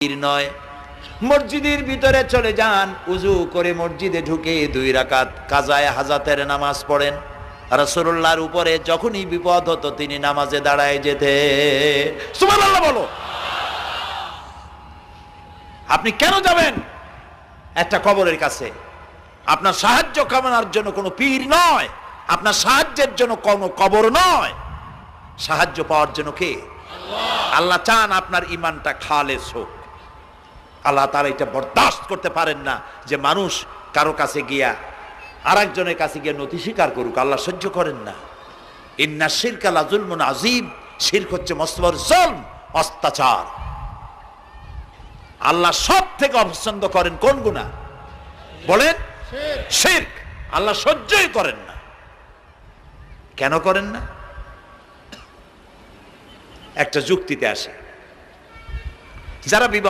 নয়। মসজিদের ভিতরে চলে যান, উজু করে মসজিদে ঢুকে 2 রাকাত কাজায়ে হাজাতের নামাজ পড়েন। রাসূলুল্লাহর উপরে যখনই বিপদ হতো তিনি নামাজে দাঁড়ায় যেতে। সুবহানাল্লাহ বলো। আপনি কেন যাবেন একটা কবরের কাছে? আপনার সাহায্য কামনার জন্য কোনো পীর নয়, আপনার সাহায্যের জন্য কোনো কবর নয়। সাহায্য পাওয়ার জন্য কে? আল্লাহ চান আপনার ঈমানটা খালেস হোক। আল্লাহ তাআলা এটা বরদাস্ত করতে পারেন না যে মানুষ কারো কাছে গিয়া আরেকজনের কাছে গিয়ে নথি স্বীকার করুক। আল্লাহ সহ্য করেন না। ইন্না শিরকা লাযুলমুন আযীম, শিরক হচ্ছে মস্ত বড় জুলম, অত্যাচার। আল্লাহ সব থেকে অপছন্দ করেন কোন গুনাহ বলেন? শিরক। আল্লাহ সহ্যই করেন না। কেন করেন না? একটা যুক্তিতে আসে। যারা বিবাহ